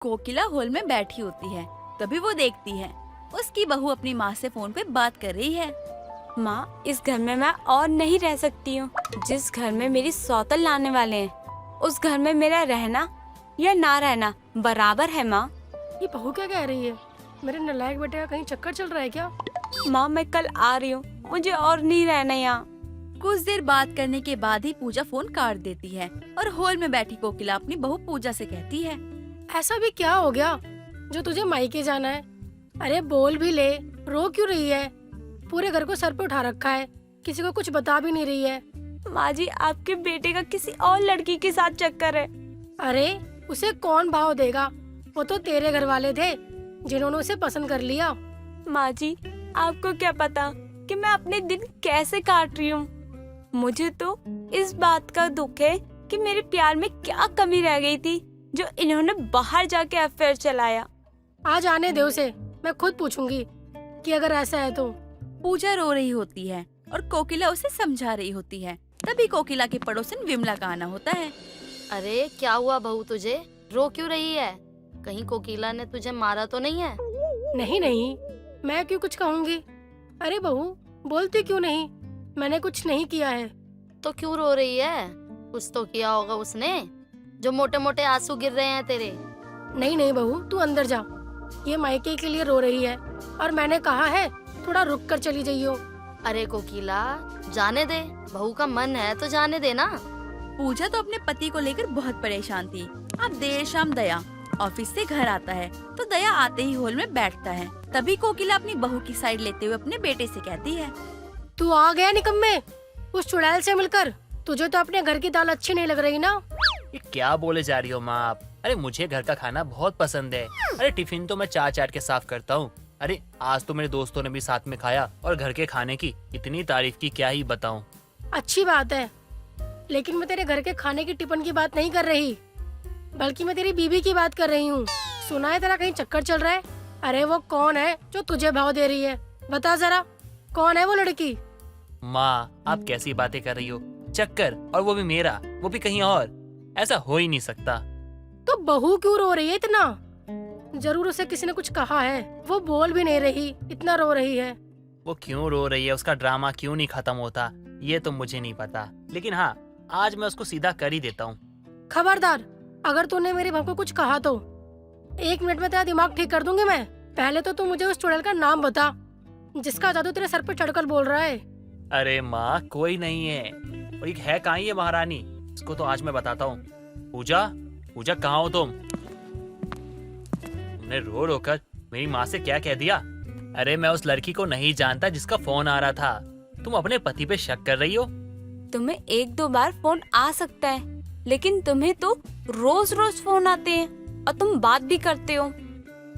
कोकिला hall में बैठी होती है। तभी वो देखती है उसकी बहू अपनी माँ से फोन पे बात कर रही है। माँ, इस घर में मैं और नहीं रह सकती हूँ। जिस घर में मेरी सौतन लाने वाले हैं, उस घर में मेरा रहना या ना रहना बराबर है। माँ, ये बहू क्या कह रही है? मेरे नालायक बेटे का कहीं चक्कर चल रहा है क्या? माँ मैं कल आ रही हूँ, मुझे और नहीं रहना यहाँ। कुछ देर बात करने के बाद ही पूजा फोन काट देती है और हॉल में बैठी कोकिला अपनी बहू पूजा से कहती है, ऐसा भी क्या हो गया जो तुझे मायके जाना है? अरे बोल भी ले, रो क्यों रही है? पूरे घर को सर पे उठा रखा है, किसी को कुछ बता भी नहीं रही है। माँ जी, आपके बेटे का किसी और लड़की के साथ चक्कर है। अरे उसे कौन भाव देगा? वो तो तेरे घर वाले थे जिन्होंने उसे पसंद कर लिया। माँ जी, आपको क्या पता कि मैं अपने दिन कैसे काट रही हूँ। मुझे तो इस बात का दुख है कि मेरे प्यार में क्या कमी रह गई थी जो इन्होंने बाहर जाके अफेयर चलाया। आज आने दे उसे, मैं खुद पूछूंगी कि अगर ऐसा है तो। पूजा रो रही होती है और कोकिला उसे समझा रही होती है। तभी कोकिला की पड़ोसन विमला का आना होता है। अरे क्या हुआ बहू, तुझे रो क्यों रही है? कहीं कोकिला ने तुझे मारा तो नहीं है? नहीं नहीं, मैं क्यों कुछ कहूँगी? अरे बहू, बोलती क्यों नहीं? मैंने कुछ नहीं किया है। तो क्यों रो रही है? कुछ तो किया होगा उसने, जो मोटे मोटे आंसू गिर रहे हैं तेरे। नहीं नहीं बहू, तू अंदर जा। ये मायके के लिए रो रही है और मैंने कहा है थोड़ा रुक कर चली जाइयो। अरे कोकिला, जाने दे, बहू का मन है तो जाने दे ना। पूजा तो अपने पति को लेकर बहुत परेशान थी। अब देर शाम दया ऑफिस से घर आता है तो दया आते ही हॉल में बैठता है। तभी कोकिला अपनी बहू की साइड लेते हुए अपने बेटे से कहती है, तू आ गया निकम्मे, उस चुड़ैल से मिलकर। तुझे तो अपने घर की दाल अच्छी नहीं लग रही ना? ये क्या बोले जा रही हो माँ आप? अरे मुझे घर का खाना बहुत पसंद है। अरे टिफिन तो मैं चाट चाट के साफ करता हूँ। अरे आज तो मेरे दोस्तों ने भी साथ में खाया और घर के खाने की इतनी तारीफ की, क्या ही बताऊँ। अच्छी बात है, लेकिन मैं तेरे घर के खाने की टिफिन की बात नहीं कर रही, बल्कि मैं तेरी बीवी की बात कर रही हूँ। सुना है तेरा कहीं चक्कर चल रहा है? अरे वो कौन है जो तुझे भाव दे रही है? बता जरा, कौन है वो लड़की? माँ आप कैसी बातें कर रही हो? चक्कर, और वो भी मेरा, वो भी कहीं और? ऐसा हो ही नहीं सकता। तो बहू क्यों रो रही है इतना? जरूर उसे किसी ने कुछ कहा है, वो बोल भी नहीं रही, इतना रो रही है। वो क्यों रो रही है, उसका ड्रामा क्यों नहीं खत्म होता, ये तो मुझे नहीं पता। लेकिन हाँ, आज मैं उसको सीधा कर ही देता हूँ। खबरदार, अगर तूने मेरी बहू को कुछ कहा तो 1 मिनट में तेरा दिमाग ठीक कर दूंगी मैं। पहले तो तू मुझे उस चुड़ैल का नाम बता जिसका जादू तेरे सर पे चढ़कर बोल रहा है। अरे माँ कोई नहीं है, और एक है कहाँ ये महारानी, इसको तो आज मैं बताता हूँ। पूजा, पूजा कहाँ हो तुम? तुमने रो रो कर मेरी माँ से क्या कह दिया? अरे मैं उस लड़की को नहीं जानता जिसका फोन आ रहा था। तुम अपने पति पे शक कर रही हो? तुम्हें 1-2 बार फोन आ सकता है, लेकिन तुम्हें तो रोज रोज फोन आते हैं और तुम बात भी करते हो।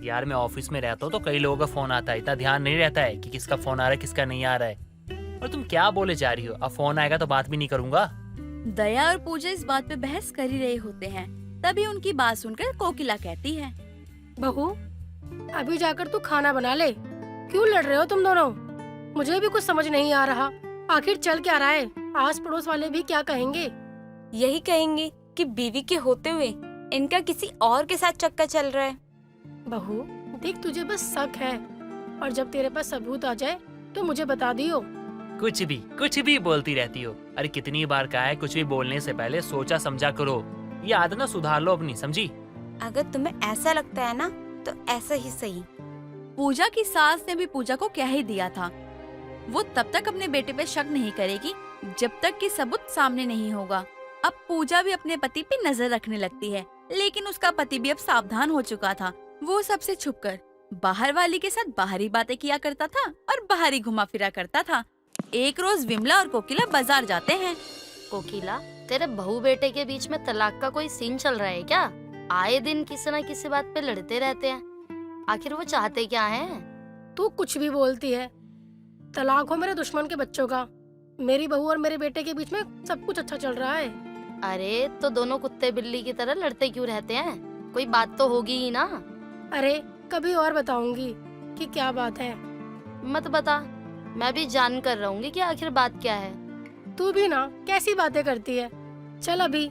यार मैं ऑफिस में रहता हूँ तो कई लोगों का फोन आता है, इतना ध्यान नहीं रहता है कि किसका फोन आ रहा है किसका नहीं आ रहा है। और तुम क्या बोले जा रही हो? अब फोन आएगा तो बात भी नहीं करूंगा। दया और पूजा इस बात पे बहस कर ही रहे होते हैं। तभी उनकी बात सुनकर कोकिला कहती है, बहू अभी जाकर तू खाना बना ले। क्यों लड़ रहे हो तुम दोनों? मुझे भी कुछ समझ नहीं आ रहा, आखिर चल क्या रहा है? आस पड़ोस वाले भी क्या कहेंगे? यही कहेंगे कि बीवी के होते हुए इनका किसी और के साथ चक्कर चल रहा है। बहू देख, तुझे बस शक है, और जब तेरे पास सबूत आ जाए तो मुझे बता दियो। कुछ भी बोलती रहती हो। अरे कितनी बार कहा है, कुछ भी बोलने से पहले सोचा समझा करो। ये आदत ना सुधार लो अपनी, समझी? अगर तुम्हें ऐसा लगता है ना तो ऐसा ही सही। पूजा की सास ने भी पूजा को कह ही दिया था, वो तब तक अपने बेटे पे शक नहीं करेगी जब तक कि सबूत सामने नहीं होगा। अब पूजा भी अपने पति पे नजर रखने लगती है, लेकिन उसका पति भी अब सावधान हो चुका था। वो सबसे छुपकर बाहर वाली के साथ बाहरी बातें किया करता था और बाहरी घुमा फिरा करता था। एक रोज विमला और कोकिला बाजार जाते हैं। कोकिला, तेरे बहू बेटे के बीच में तलाक का कोई सीन चल रहा है क्या? आए दिन किसी न किसी बात पे लड़ते रहते हैं, आखिर वो चाहते क्या हैं? तू कुछ भी बोलती है। तलाक हो मेरे दुश्मन के बच्चों का, मेरी बहू और मेरे बेटे के बीच में सब कुछ अच्छा चल रहा है। अरे तो दोनों कुत्ते बिल्ली की तरह लड़ते क्यों रहते हैं? कोई बात तो होगी ही ना। अरे कभी और बताऊंगी कि क्या बात है। मत बता, मैं भी जान कर रहूंगी कि आखिर बात क्या है। तू भी ना कैसी बातें करती है। चल अभी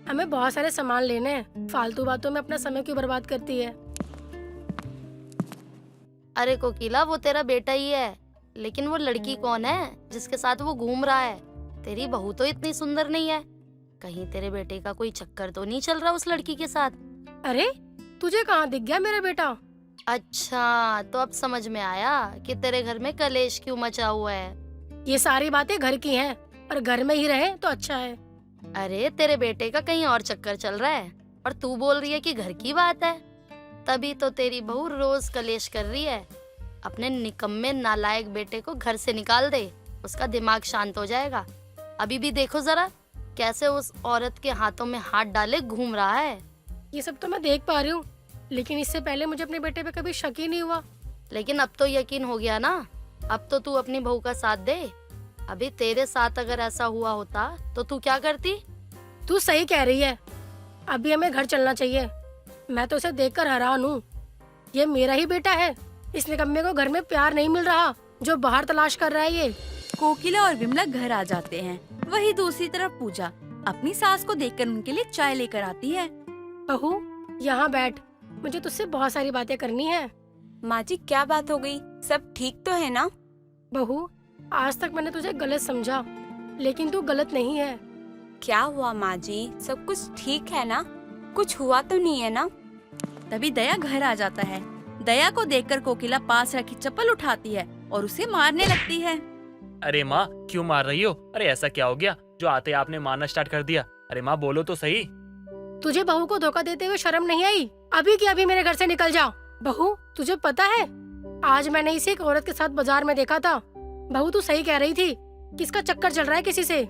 हमें बहुत सारे सामान लेने हैं, फालतू बातों में अपना समय क्यों बर्बाद करती है। अरे कोकिला, वो तेरा बेटा ही है, लेकिन वो लड़की कौन है जिसके साथ वो घूम रहा है? तेरी बहू तो इतनी सुंदर नहीं है। कहीं तेरे बेटे का कोई चक्कर तो नहीं चल रहा उस लड़की के साथ? अरे तुझे कहाँ दिख गया मेरा बेटा? अच्छा, तो अब समझ में आया कि तेरे घर में कलेश क्यों मचा हुआ है। ये सारी बातें घर की हैं और घर में ही रहे तो अच्छा है। अरे तेरे बेटे का कहीं और चक्कर चल रहा है और तू बोल रही है कि घर की बात है। तभी तो तेरी बहू रोज कलेश कर रही है। अपने निकम्मे नालायक बेटे को घर से निकाल दे, उसका दिमाग शांत हो जाएगा। अभी भी देखो जरा कैसे उस औरत के हाथों में हाथ डाले घूम रहा है। ये सब तो मैं देख पा रही हूँ, लेकिन इससे पहले मुझे अपने बेटे पे कभी शक ही नहीं हुआ। लेकिन अब तो यकीन हो गया ना। अब तो तू अपनी बहू का साथ दे। अभी तेरे साथ अगर ऐसा हुआ होता तो तू क्या करती? तू सही कह रही है, अभी हमें घर चलना चाहिए। मैं तो इसे देखकर हैरान हूँ। ये मेरा ही बेटा है। इस निकम्मे को घर में प्यार नहीं मिल रहा जो बाहर तलाश कर रहा है ये। कोकिला और विमला घर आ जाते हैं। वही दूसरी तरफ पूजा अपनी सास को देखकर उनके लिए चाय लेकर आती है। बहू यहाँ बैठ, मुझे तुझसे बहुत सारी बातें करनी है। माँ जी, क्या बात हो गई? सब ठीक तो है ना? बहू, आज तक मैंने तुझे गलत समझा, लेकिन तू गलत नहीं है। क्या हुआ माँ जी? सब कुछ ठीक है ना? कुछ हुआ तो नहीं है ना? तभी दया घर आ जाता है। दया को देखकर कोकिला पास रखी चप्पल उठाती है और उसे मारने लगती है। अरे माँ, क्यों मार रही हो? अरे ऐसा क्या हो गया जो आते ही आपने मारना स्टार्ट कर दिया? अरे माँ, बोलो तो सही। तुझे बहू को धोखा देते हुए शर्म नहीं आई? अभी के अभी मेरे घर से निकल जा। बहू, तुझे पता है आज मैंने इसे एक औरत के साथ बाजार में देखा था। बहू, तू सही कह रही थी, किसका चक्कर चल रहा है किसी से।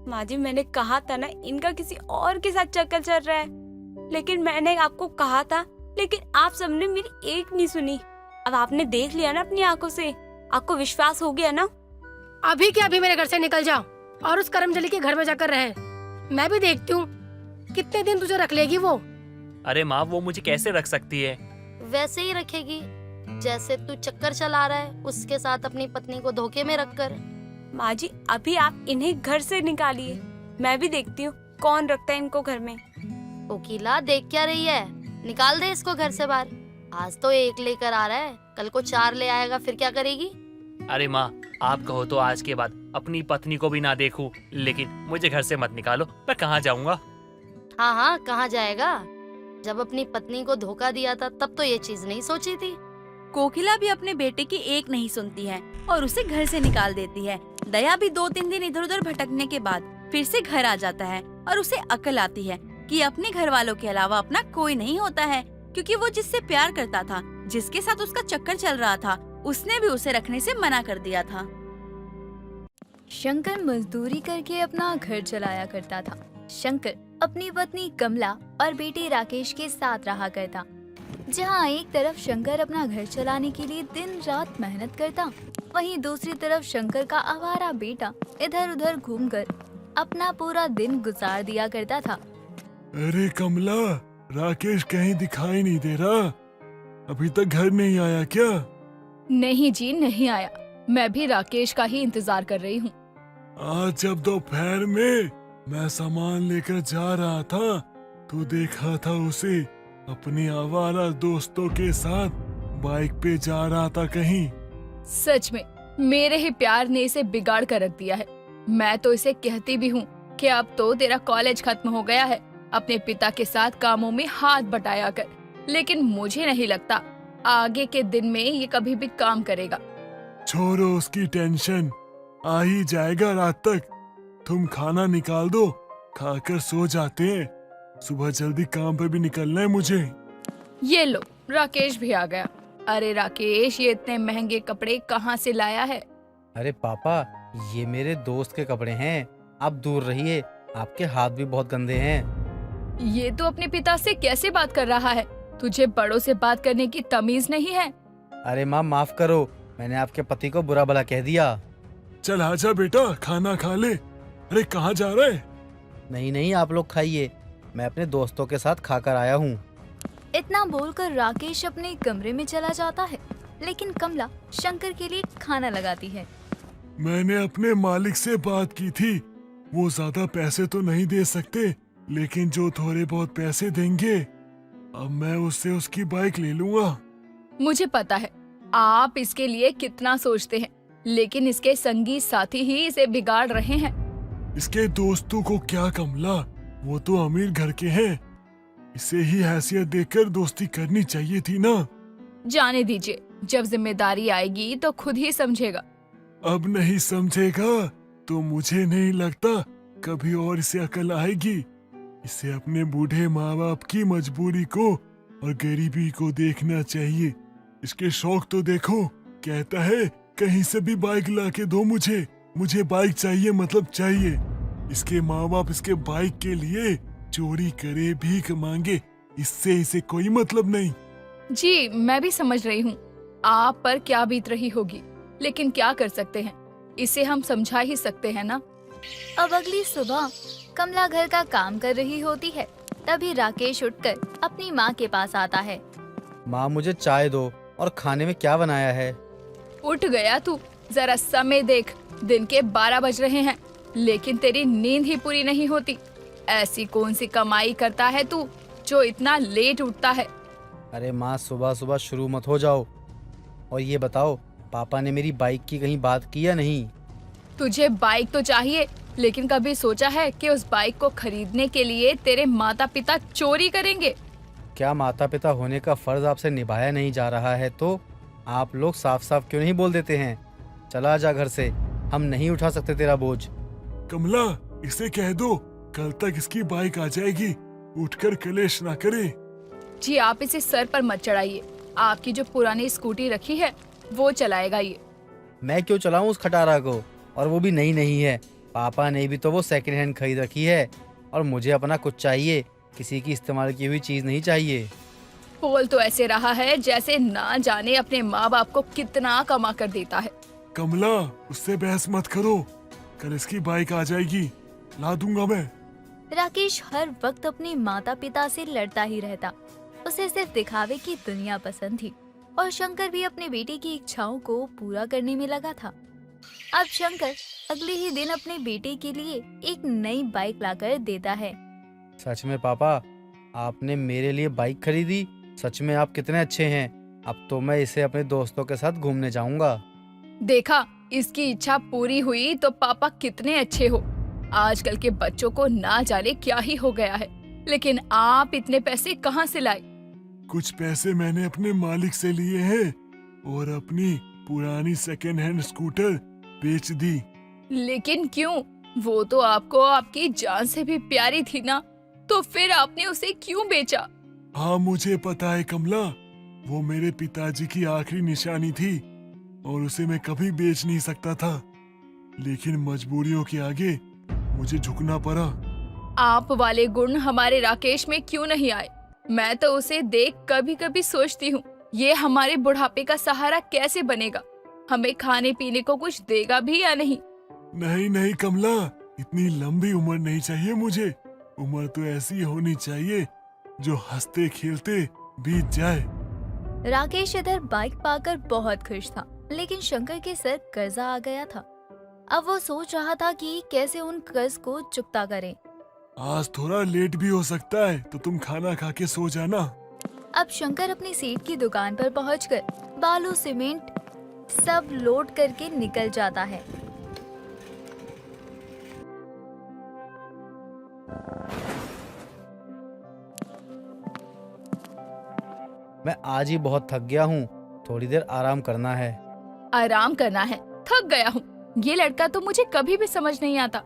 माँ जी, मैंने कहा था ना इनका किसी और के साथ चक्कर चल रहा है। लेकिन मैंने आपको कहा था, लेकिन आप सबने मेरी एक नहीं सुनी। अब आपने देख लिया ना अपनी आंखों से, आपको विश्वास हो गया ना? अभी के अभी मेरे घर से निकल जा और उस करमजली के घर में जाकर रहे। मैं भी देखती हूँ कितने दिन तुझे रख लेगी वो। अरे माँ, वो मुझे कैसे रख सकती है? वैसे ही रखेगी जैसे तू चक्कर चला रहा है उसके साथ अपनी पत्नी को धोखे में रखकर। माँ जी, अभी आप इन्हें घर से निकालिए, मैं भी देखती हूँ कौन रखता है इनको घर में। कोकिला, देख क्या रही है? निकाल दे इसको घर से बाहर। आज तो एक लेकर आ रहा है, कल को 4 ले आएगा, फिर क्या करेगी? अरे माँ, आप कहो तो आज के बाद अपनी पत्नी को भी ना देखूं, लेकिन मुझे घर से मत निकालो। मैं कहाँ जाऊँगा? हाँ हाँ, कहाँ जाएगा? जब अपनी पत्नी को धोखा दिया था तब तो ये चीज नहीं सोची थी। कोकिला भी अपने बेटे की एक नहीं सुनती है और उसे घर से निकाल देती है। दया भी 2-3 दिन इधर उधर भटकने के बाद फिर से घर आ जाता है और उसे अकल आती है कि अपने घर वालों के अलावा अपना कोई नहीं होता है, क्योंकि वो जिससे प्यार करता था, जिसके साथ उसका चक्कर चल रहा था, उसने भी उसे रखने से मना कर दिया था। शंकर मजदूरी करके अपना घर चलाया करता था। शंकर अपनी पत्नी कमला और बेटे राकेश के साथ रहा करता। जहाँ एक तरफ शंकर अपना घर चलाने के लिए दिन रात मेहनत करता, वहीं दूसरी तरफ शंकर का आवारा बेटा इधर उधर घूमकर अपना पूरा दिन गुजार दिया करता था। अरे कमला, राकेश कहीं दिखाई नहीं दे रहा। अभी तक घर नहीं आया क्या? नहीं जी, नहीं आया। मैं भी राकेश का ही इंतजार कर रही हूँ। आज जब दोपहर में मैं सामान लेकर जा रहा था तो देखा था उसे अपने आवारा दोस्तों के साथ बाइक पे जा रहा था कहीं। सच में मेरे ही प्यार ने इसे बिगाड़ कर रख दिया है। मैं तो इसे कहती भी हूँ कि अब तो तेरा कॉलेज खत्म हो गया है, अपने पिता के साथ कामों में हाथ बटाया कर। लेकिन मुझे नहीं लगता आगे के दिन में ये कभी भी काम करेगा। छोड़ो उसकी टेंशन, आ ही जाएगा रात तक। तुम खाना निकाल दो, खाकर सो जाते हैं। सुबह जल्दी काम पे भी निकलना है मुझे। ये लो, राकेश भी आ गया। अरे राकेश, ये इतने महंगे कपड़े कहाँ से लाया है? अरे पापा, ये मेरे दोस्त के कपड़े हैं, आप दूर रहिए, आपके हाथ भी बहुत गंदे हैं। ये तो अपने पिता से कैसे बात कर रहा है? तुझे बड़ों से बात करने की तमीज नहीं है? अरे माँ, माफ करो, मैंने आपके पति को बुरा भला कह दिया। चल आजा बेटा, खाना खा ले। अरे कहाँ जा रहा है? नहीं नहीं, आप लोग खाइए, मैं अपने दोस्तों के साथ खाकर आया हूँ। इतना बोलकर राकेश अपने कमरे में चला जाता है, लेकिन कमला शंकर के लिए खाना लगाती है। मैंने अपने मालिक से बात की थी, वो ज्यादा पैसे तो नहीं दे सकते, लेकिन जो थोड़े बहुत पैसे देंगे अब मैं उससे उसकी बाइक ले लूंगा। मुझे पता है आप इसके लिए कितना सोचते हैं, लेकिन इसके संगी साथी ही इसे बिगाड़ रहे हैं। इसके दोस्तों को क्या कमला, वो तो अमीर घर के हैं। इसे ही हैसियत देकर दोस्ती करनी चाहिए थी ना। जाने दीजिए, जब जिम्मेदारी आएगी तो खुद ही समझेगा। अब नहीं समझेगा तो मुझे नहीं लगता कभी और इसे अकल आएगी। इसे अपने बूढ़े माँ बाप की मजबूरी को और गरीबी को देखना चाहिए। इसके शौक तो देखो, कहता है कहीं से भी बाइक ला के दो मुझे बाइक चाहिए मतलब चाहिए। इसके माँ बाप इसके बाइक के लिए चोरी करे, भीख मांगे, इससे इसे कोई मतलब नहीं। जी मैं भी समझ रही हूँ आप पर क्या बीत रही होगी, लेकिन क्या कर सकते हैं, इसे हम समझा ही सकते हैं ना। अब अगली सुबह कमला घर का काम कर रही होती है, तभी राकेश उठकर अपनी माँ के पास आता है। माँ मुझे चाय दो और खाने में क्या बनाया है? उठ गया तू, जरा समय देख, दिन के 12 बज रहे हैं, लेकिन तेरी नींद ही पूरी नहीं होती। ऐसी कौन सी कमाई करता है तू जो इतना लेट उठता है? अरे माँ सुबह सुबह शुरू मत हो जाओ। और ये बताओ पापा ने मेरी बाइक की कहीं बात की या नहीं? तुझे बाइक तो चाहिए, लेकिन कभी सोचा है कि उस बाइक को खरीदने के लिए तेरे माता पिता चोरी करेंगे? क्या माता पिता होने का फर्ज आपसे निभाया नहीं जा रहा है तो आप लोग साफ साफ क्यों नहीं बोल देते हैं? चला जा घर से, हम नहीं उठा सकते तेरा बोझ। कमला इसे कह दो कल तक इसकी बाइक आ जाएगी, उठकर कलेश ना करे। जी आप इसे सर पर मत चढ़ाइए, आपकी जो पुरानी स्कूटी रखी है वो चलाएगा ये। मैं क्यों चलाऊं उस खटारा को, और वो भी नई नहीं है। पापा ने भी तो वो सेकंड हैंड खरीद रखी है, और मुझे अपना कुछ चाहिए, किसी की इस्तेमाल की हुई चीज नहीं चाहिए। बोल तो ऐसे रहा है जैसे ना जाने अपने माँ बाप को कितना कमा कर देता है। कमला उससे बहस मत करो, कल इसकी बाइक आ जाएगी, ला दूंगा मैं। राकेश हर वक्त अपने माता पिता से लड़ता ही रहता। उसे सिर्फ दिखावे की दुनिया पसंद थी, और शंकर भी अपने बेटे की इच्छाओं को पूरा करने में लगा था। अब शंकर अगले ही दिन अपने बेटे के लिए एक नई बाइक लाकर देता है। सच में पापा, आपने मेरे लिए बाइक खरीदी? सच में आप कितने अच्छे हैं। अब तो मैं इसे अपने दोस्तों के साथ घूमने जाऊंगा। देखा, इसकी इच्छा पूरी हुई तो पापा कितने अच्छे हो। आजकल के बच्चों को ना जाने क्या ही हो गया है, लेकिन आप इतने पैसे कहाँ से लाए? कुछ पैसे मैंने अपने मालिक से लिए हैं और अपनी पुरानी सेकेंड हैंड स्कूटर बेच दी। लेकिन क्यों? वो तो आपको आपकी जान से भी प्यारी थी ना, तो फिर आपने उसे क्यों बेचा? हाँ मुझे पता है कमला, वो मेरे पिताजी की आखिरी निशानी थी और उसे मैं कभी बेच नहीं सकता था, लेकिन मजबूरियों के आगे मुझे झुकना पड़ा। आप वाले गुण हमारे राकेश में क्यों नहीं आए? मैं तो उसे देख कभी कभी सोचती हूँ, ये हमारे बुढ़ापे का सहारा कैसे बनेगा? हमें खाने पीने को कुछ देगा भी या नहीं? नहीं नहीं कमला, इतनी लंबी उम्र नहीं चाहिए मुझे। उम्र तो ऐसी होनी चाहिए जो हंसते खेलते बीत जाए। राकेश इधर बाइक पाकर बहुत खुश था, लेकिन शंकर के सर कर्जा आ गया था। अब वो सोच रहा था कि कैसे उन कर्ज को चुकता करें। आज थोड़ा लेट भी हो सकता है, तो तुम खाना खा के सो जाना। अब शंकर अपनी सेठ की दुकान पर पहुंचकर बालू सीमेंट सब लोड करके निकल जाता है। मैं आज ही बहुत थक गया हूँ, थोड़ी देर आराम करना है। आराम करना है? थक गया हूँ। ये लड़का तो मुझे कभी भी समझ नहीं आता।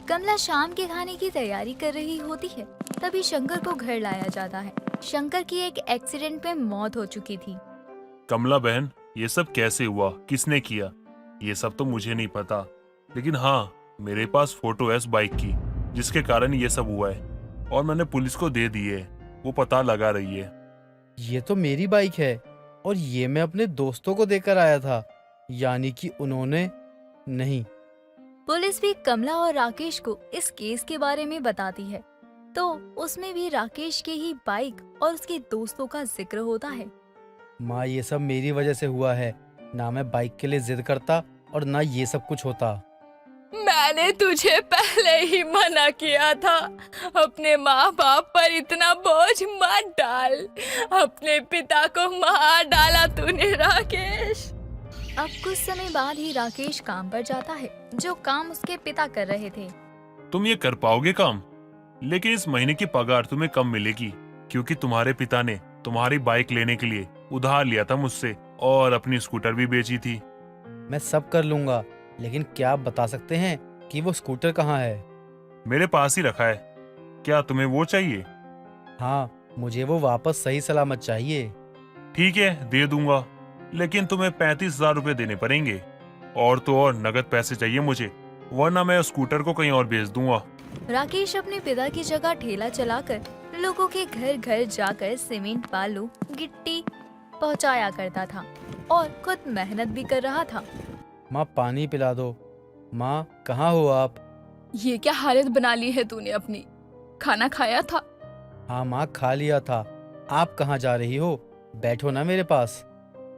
कमला शाम के खाने की तैयारी कर रही होती है, तभी शंकर को घर लाया जाता है। शंकर की एक एक्सीडेंट में मौत हो चुकी थी। कमला बहन, ये सब कैसे हुआ, किसने किया, ये सब तो मुझे नहीं पता, लेकिन हाँ मेरे पास फोटो है उस बाइक की जिसके कारण ये सब हुआ है, और मैंने पुलिस को दे दी है, वो पता लगा रही है। ये तो मेरी बाइक है और ये मैं अपने दोस्तों को देकर आया था, यानी कि उन्होंने नहीं। पुलिस भी कमला और राकेश को इस केस के बारे में बताती है, तो उसमें भी राकेश की ही बाइक और उसके दोस्तों का जिक्र होता है। माँ ये सब मेरी वजह से हुआ है, ना मैं बाइक के लिए जिद करता और ना ये सब कुछ होता। मैंने तुझे पहले ही मना किया था, अपने माँ बाप पर इतना बोझ मत डाल। अपने पिता को मार डाला तूने राकेश। अब कुछ समय बाद ही राकेश काम पर जाता है, जो काम उसके पिता कर रहे थे। तुम ये कर पाओगे काम, लेकिन इस महीने की पगार तुम्हें कम मिलेगी, क्योंकि तुम्हारे पिता ने तुम्हारी बाइक लेने के लिए उधार लिया था मुझसे और अपनी स्कूटर भी बेची थी। मैं सब कर लूंगा, लेकिन क्या आप बता सकते हैं कि वो स्कूटर कहाँ है? मेरे पास ही रखा है। क्या तुम्हें वो चाहिए? हाँ, मुझे वो वापस सही सलामत चाहिए। ठीक है, दे दूंगा, लेकिन तुम्हें 35,000 रुपए देने पड़ेंगे। और तो और नगद पैसे चाहिए मुझे, वरना मैं स्कूटर को कहीं और बेच दूंगा। राकेश अपने पिता की जगह ठेला चलाकर लोगों के घर घर जाकर सीमेंट, बालू, गिट्टी पहुंचाया करता था और खुद मेहनत भी कर रहा था। माँ, पानी पिला दो। माँ, कहाँ हो आप? ये क्या हालत बना ली है तूने अपनी? खाना खाया था? हाँ माँ, खा लिया था। आप कहाँ जा रही हो? बैठो ना मेरे पास।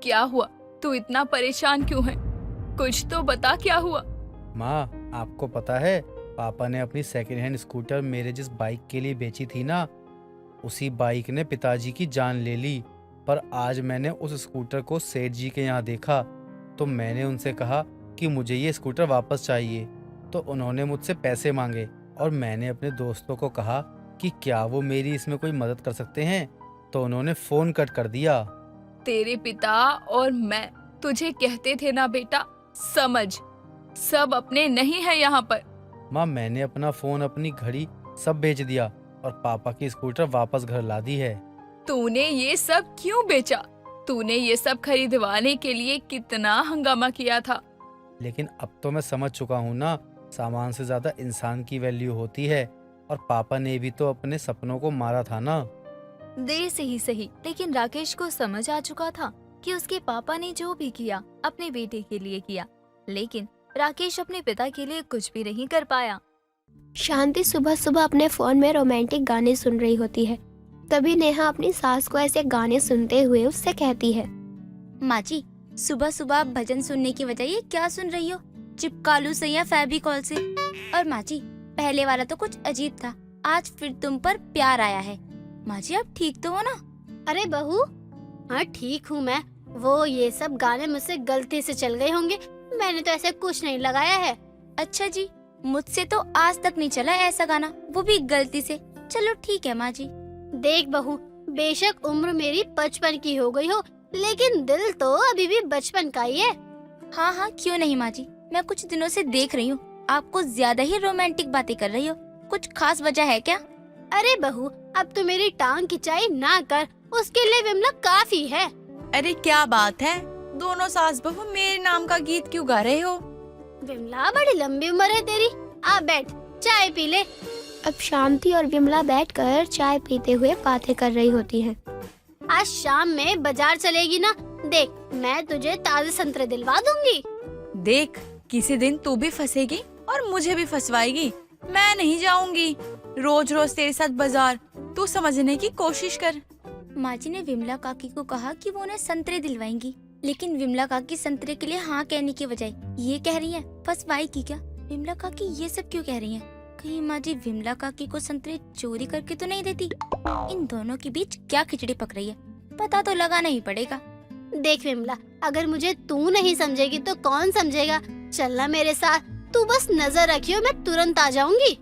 क्या हुआ? तू इतना परेशान क्यों है? कुछ तो बता, क्या हुआ? माँ, आपको पता है पापा ने अपनी सेकंड हैंड स्कूटर मेरे जिस बाइक के लिए बेची थी ना, उसी बाइक ने पिताजी की जान ले ली। पर आज मैंने उस स्कूटर को सेठ जी के यहाँ देखा, तो मैंने उनसे कहा कि मुझे ये स्कूटर वापस चाहिए। तो उन्होंने मुझसे पैसे मांगे और मैंने अपने दोस्तों को कहा कि क्या वो मेरी इसमें कोई मदद कर सकते हैं, तो उन्होंने फोन कट कर दिया। तेरे पिता और मैं तुझे कहते थे ना बेटा, समझ, सब अपने नहीं है यहाँ पर। माँ, मैंने अपना फोन, अपनी घड़ी सब बेच दिया और पापा की स्कूटर वापस घर ला दी है। तूने ये सब क्यों बेचा? तूने ये सब खरीदवाने के लिए कितना हंगामा किया था। लेकिन अब तो मैं समझ चुका हूँ ना, सामान से ज्यादा इंसान की वैल्यू होती है, और पापा ने भी तो अपने सपनों को मारा था ना। देर से ही सही, लेकिन राकेश को समझ आ चुका था कि उसके पापा ने जो भी किया अपने बेटे के लिए किया, लेकिन राकेश अपने पिता के लिए कुछ भी नहीं कर पाया। शांति सुबह सुबह अपने फोन में रोमांटिक गाने सुन रही होती है। तभी नेहा अपनी सास को ऐसे गाने सुनते हुए उससे कहती है, माँ जी, सुबह सुबह भजन सुनने की बजाय ये क्या सुन रही हो? चिपकालू से या फेविकॉल से? और माँ जी, पहले वाला तो कुछ अजीब था, आज फिर तुम पर प्यार आया है। माँ जी, आप ठीक तो हो ना? अरे बहू, हाँ ठीक हूँ मैं। वो ये सब गाने मुझसे गलती से चल गए होंगे, मैंने तो ऐसे कुछ नहीं लगाया है। अच्छा जी, मुझसे तो आज तक नहीं चला ऐसा गाना, वो भी गलती से। चलो ठीक है माँ जी। देख बहू, बेशक उम्र मेरी 55 की हो गई हो, लेकिन दिल तो अभी भी बचपन का ही है। हाँ हाँ, क्यों नहीं माँ जी, मैं कुछ दिनों से देख रही हूँ आपको ज्यादा ही रोमांटिक बातें कर रही हो। कुछ खास वजह है क्या? अरे बहू, अब तो मेरी टांग खिंचाई ना कर, उसके लिए विमला काफी है। अरे क्या बात है, दोनों सास बहू मेरे नाम का गीत क्यों गा रहे हो? विमला, बड़ी लंबी उम्र है तेरी, आ बैठ, चाय पी ले। अब शांति और विमला बैठकर चाय पीते हुए बातें कर रही होती हैं। आज शाम में बाजार चलेगी ना? देख, मैं तुझे ताजे संतरे दिलवा दूंगी। देख, किसी दिन तू भी फंसेगी और मुझे भी फंसवाएगी। मैं नहीं जाऊंगी रोज रोज तेरे साथ बाजार, तू समझने की कोशिश कर। माँ जी ने विमला काकी को कहा कि वो उन्हें संतरे दिलवाएंगी, लेकिन विमला काकी संतरे के लिए हाँ कहने की बजाय ये कह रही है फंसवाएगी क्या? विमला काकी ये सब क्यों कह रही हैं? कहीं माँ जी विमला काकी को संतरे चोरी करके तो नहीं देती? इन दोनों के बीच क्या खिचड़ी पक रही है, पता तो लगाना ही पड़ेगा। देख विमला, अगर मुझे तू नहीं समझेगी तो कौन समझेगा? चलना मेरे साथ, तू बस नजर रखियो, मैं तुरंत आ जाऊंगी।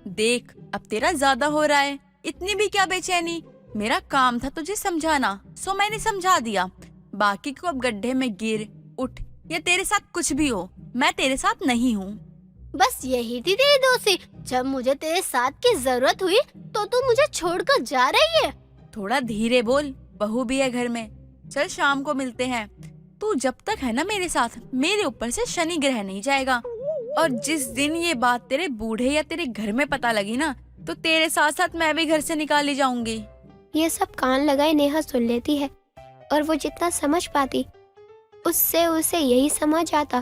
देख, अब तेरा ज्यादा हो रहा है, इतनी भी क्या बेचैनी? मेरा काम था तुझे समझाना, सो मैंने समझा दिया। बाकी को अब गड्ढे में गिर उठ या तेरे साथ कुछ भी हो, मैं तेरे साथ नहीं हूँ। बस यही थी तेरी दोस्ती? जब मुझे तेरे साथ की जरूरत हुई तो तू मुझे छोड़कर जा रही है। थोड़ा धीरे बोल, बहू भी है घर में। चल शाम को मिलते हैं। तू जब तक है ना मेरे साथ, मेरे ऊपर से शनि ग्रह नहीं जाएगा। और जिस दिन ये बात तेरे बूढ़े या तेरे घर में पता लगी ना, तो तेरे साथ साथ मैं भी घर से निकाली जाऊंगी। ये सब कान लगाए नेहा सुन लेती है, और वो जितना समझ पाती उससे उसे यही समझ आता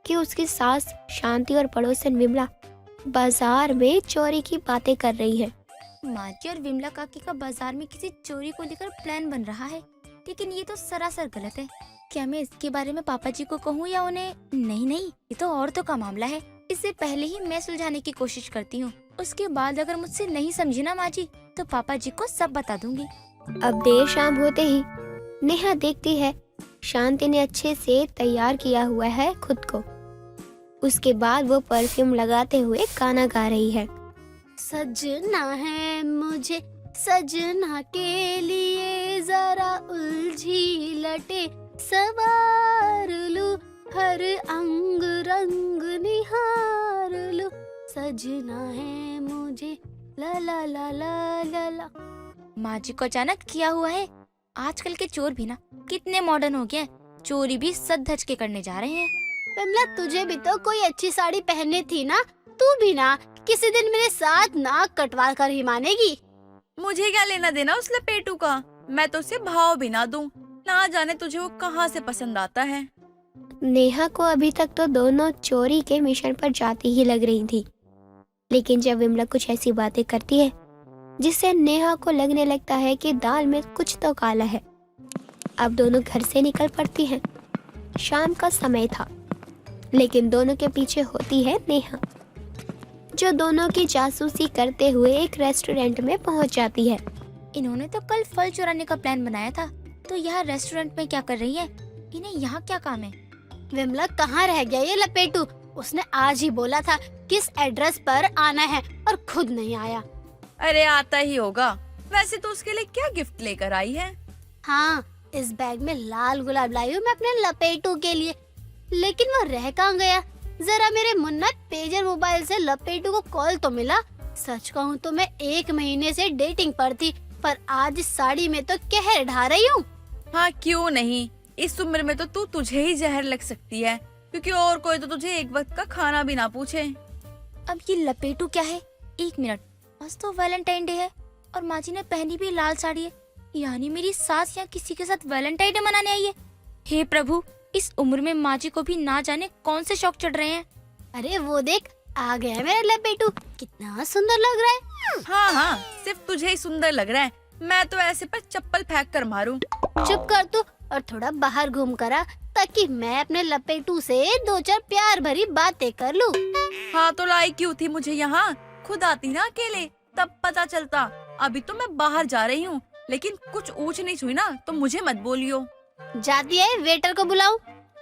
कि उसकी सास शांति और पड़ोसन विमला बाजार में चोरी की बातें कर रही है। माँ जी और विमला काकी का बाजार में किसी चोरी को लेकर प्लान बन रहा है, लेकिन ये तो सरासर गलत है। क्या मैं इसके बारे में पापा जी को कहूँ या उन्हें? नहीं नहीं, ये तो औरतों का मामला है, इसे पहले ही मैं सुलझाने की कोशिश करती हूँ। उसके बाद अगर मुझसे नहीं समझी ना माँ जी, तो पापा जी को सब बता दूंगी। अब देर शाम होते ही नेहा देखती है शांति ने अच्छे से तैयार किया हुआ है खुद को। उसके बाद वो परफ्यूम लगाते हुए गाना गा रही है। सजना है मुझे सजना के लिए जरा उलझी लटे सवार लूं, हर अंग रंग निहार लूं, सजना है मुझे ला ला ला ला ला ला। माँ जी को अचानक किया हुआ है। आजकल के चोर भी ना कितने मॉडर्न हो गए हैं, चोरी भी सज धज के करने जा रहे हैं। विमला, तुझे भी तो कोई अच्छी साड़ी पहननी थी ना, तू भी ना किसी दिन मेरे साथ नाक कटवा कर ही मानेगी। मुझे क्या लेना देना उस लपेटू का, मैं तो उसे भाव भी ना दूं। ना जाने तुझे वो कहाँ से पसंद आता है। नेहा को अभी तक तो दोनों चोरी के मिशन पर जाती ही लग रही थी, लेकिन जब विमला कुछ ऐसी बातें करती है जिससे नेहा को लगने लगता है कि दाल में कुछ तो काला है, अब दोनों घर से निकल पड़ती हैं। शाम का समय था, लेकिन दोनों के पीछे होती है नेहा, जो दोनों की जासूसी करते हुए एक रेस्टोरेंट में पहुंच जाती है। इन्होंने तो कल फल चुराने का प्लान बनाया था, तो यहाँ रेस्टोरेंट में क्या कर रही है? इन्हें यहाँ क्या काम है? विमला, कहाँ रह गया ये लपेटू? उसने आज ही बोला था किस एड्रेस पर आना है और खुद नहीं आया। अरे आता ही होगा। वैसे तो उसके लिए क्या गिफ्ट लेकर आई है? हाँ, इस बैग में लाल गुलाब लाई हूँ मैं अपने लपेटू के लिए, लेकिन वो रह कहाँ गया? जरा मेरे मुन्नत पेजर मोबाइल से लपेटू को कॉल तो मिला। सच कहूँ तो मैं 1 महीने से डेटिंग पर थी, पर आज इस साड़ी में तो कहर ढा रही हूँ। हाँ क्यों नहीं, इस उम्र में तो तुझे ही जहर लग सकती है, क्योंकि और कोई तो तुझे एक वक्त का खाना भी ना पूछे। अब ये लपेटू क्या है? 1 मिनट, आज तो वैलेंटाइन डे है और माँ जी ने पहनी भी लाल साड़ी है, यानी मेरी सास यहाँ किसी के साथ वैलेंटाइन डे मनाने आई है। हे प्रभु, इस उम्र में माँ जी को भी ना जाने कौन से शौक चढ़ रहे हैं। अरे वो देख, आ गया मेरा लपेटू, कितना सुंदर लग रहा है। हाँ हाँ, सिर्फ तुझे ही सुंदर लग रहा है, मैं तो ऐसे पर चप्पल फेंक कर मारूं। चुप कर तू और थोड़ा बाहर घूम कर आ, ताकि मैं अपने लपेटू से 2-4 प्यार भरी बातें कर लूं। हाँ तो लाई क्यों थी मुझे यहाँ? खुद आती ना अकेले, तब पता चलता। अभी तो मैं बाहर जा रही हूँ, लेकिन कुछ ऊंच नीच हुई ना तो मुझे मत बोलियो। जाती है, वेटर को बुलाऊं?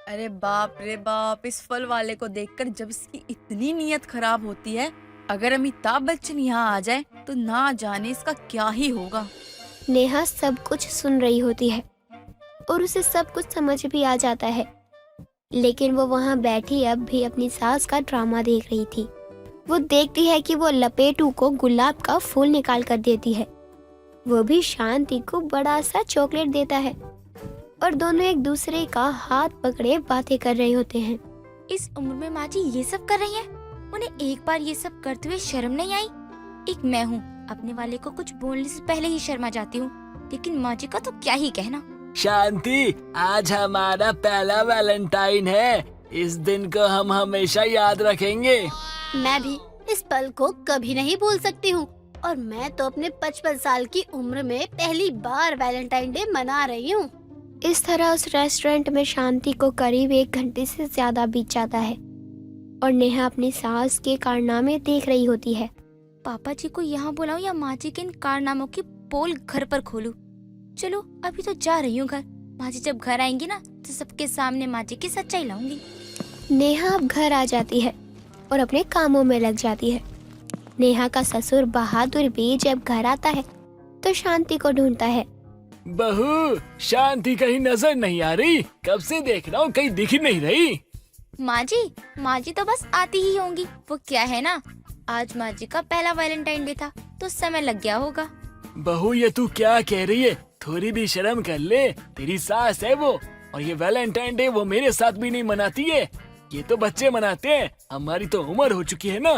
अरे बाप रे बाप, इस फल वाले को देखकर जब इसकी इतनी नीयत खराब होती है, अगर अमिताभ बच्चन यहाँ आ जाए तो ना जाने इसका क्या ही होगा। नेहा सब कुछ सुन रही होती है और उसे सब कुछ समझ भी आ जाता है, लेकिन वो वहाँ बैठी अब भी अपनी सास का ड्रामा देख रही थी। वो देखती है कि वो लपेटू को गुलाब का फूल निकाल कर देती है, वो भी शांति को बड़ा सा चॉकलेट देता है और दोनों एक दूसरे का हाथ पकड़े बातें कर रहे होते हैं। इस उम्र में माँ जी ये सब कर रही हैं? उन्हें एक बार ये सब करते हुए शर्म नहीं आई? एक मैं हूँ, अपने वाले को कुछ बोलने से पहले ही शर्मा जाती हूँ, लेकिन माँ जी का तो क्या ही कहना। शांति, आज हमारा पहला वैलेंटाइन है, इस दिन को हम हमेशा याद रखेंगे। मैं भी इस पल को कभी नहीं भूल सकती हूँ, और मैं तो अपने 55 साल की उम्र में पहली बार वैलेंटाइन डे मना रही हूँ। इस तरह उस रेस्टोरेंट में शांति को करीब 1 घंटे से ज्यादा बीत जाता है और नेहा अपनी सास के कारनामे देख रही होती है। पापा जी को यहाँ बुलाऊं या माँ जी के इन कारनामों की पोल घर पर खोलूं? चलो अभी तो जा रही हूँ घर, माँ जी जब घर आएंगी ना तो सबके सामने माँ जी की सच्चाई लाऊंगी। नेहा अब घर आ जाती है और अपने कामों में लग जाती है। नेहा का ससुर बहादुर भी जब घर आता है तो शांति को ढूंढता है। बहू, शांति कहीं नजर नहीं आ रही, कब से देख रहा हूँ, कहीं दिख ही नहीं रही। माँ जी तो बस आती ही होंगी। वो क्या है ना, आज माँ जी का पहला वैलेंटाइन डे था तो समय लग गया होगा। बहू, ये तू क्या कह रही है? थोड़ी भी शर्म कर ले, तेरी सास है वो, और ये वैलेंटाइन डे वो मेरे साथ भी नहीं मनाती है, ये तो बच्चे मनाते हैं, हमारी तो उम्र हो चुकी है ना।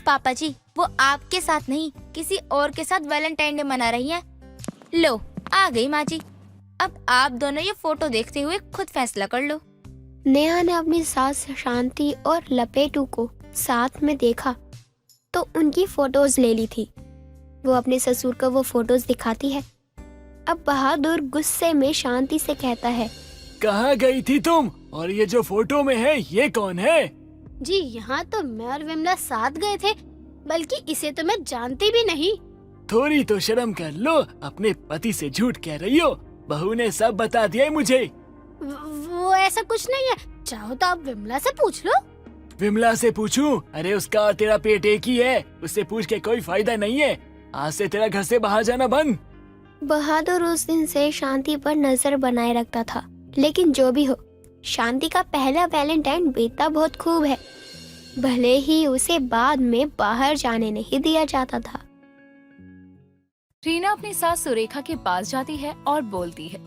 पापा जी, वो आपके साथ नहीं किसी और के साथ वैलेंटाइन डे मना रही हैं। लो आ गई माँ जी, अब आप दोनों ये फोटो देखते हुए खुद फैसला कर लो। नेहा ने अपनी सास शांति और लपेटू को साथ में देखा तो उनकी फोटोज ले ली थी। वो अपने ससुर को वो फोटोज दिखाती है। अब बहादुर गुस्से में शांति से कहता है, कहाँ गई थी तुम? और ये जो फोटो में है ये कौन है? जी यहाँ तो मैं और विमला साथ गए थे, बल्कि इसे तो मैं जानती भी नहीं। थोड़ी तो शर्म कर लो, अपने पति से झूठ कह रही हो। बहू ने सब बता दिया है मुझे। वो ऐसा कुछ नहीं है, चाहो तो आप विमला से पूछ लो। विमला से पूछूं? अरे उसका और तेरा पेट एक ही है, उससे पूछ के कोई फायदा नहीं है। आज से तेरा घर से बाहर जाना बंद। बहादुर उस दिन से शांति पर नजर बनाए रखता था, लेकिन जो भी हो, शांति का पहला वैलेंटाइन बीता बहुत खूब है, भले ही उसे बाद में बाहर जाने नहीं दिया जाता था। रीना अपनी सास सुरेखा के पास जाती है और बोलती है,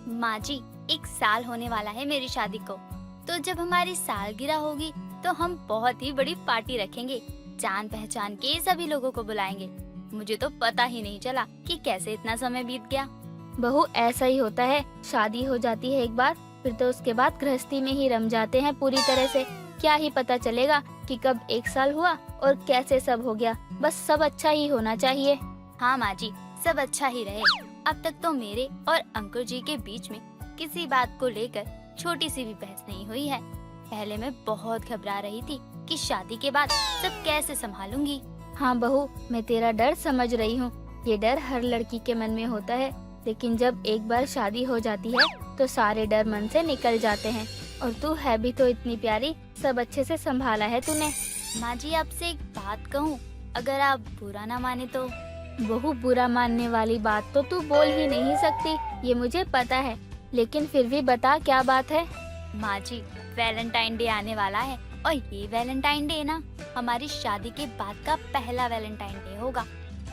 माँ जी 1 साल होने वाला है मेरी शादी को, तो जब हमारी सालगिरह होगी तो हम बहुत ही बड़ी पार्टी रखेंगे। जान पहचान के सभी लोगों को बुलाएंगे। मुझे तो पता ही नहीं चला कि कैसे इतना समय बीत गया। बहू ऐसा ही होता है, शादी हो जाती है एक बार, फिर तो उसके बाद गृहस्थी में ही रम जाते हैं पूरी तरह से। क्या ही पता चलेगा कि कब 1 साल हुआ और कैसे सब हो गया। बस सब अच्छा ही होना चाहिए। हाँ माँ जी, सब अच्छा ही रहे। अब तक तो मेरे और अंकुर जी के बीच में किसी बात को लेकर छोटी सी भी बहस नहीं हुई है। पहले मैं बहुत घबरा रही थी कि शादी के बाद सब कैसे संभालूंगी। हाँ बहू, मैं तेरा डर समझ रही हूँ। ये डर हर लड़की के मन में होता है, लेकिन जब एक बार शादी हो जाती है तो सारे डर मन से निकल जाते हैं। और तू है भी तो इतनी प्यारी, सब अच्छे से संभाला है तूने। माँ जी आपसे एक बात कहूँ, अगर आप बुरा ना माने तो। बहू, बुरा मानने वाली बात तो तू बोल ही नहीं सकती, ये मुझे पता है, लेकिन फिर भी बता क्या बात है। माँ जी, वैलेंटाइन डे आने वाला है और ये वैलेंटाइन डे ना हमारी शादी के बाद का पहला वैलेंटाइन डे होगा।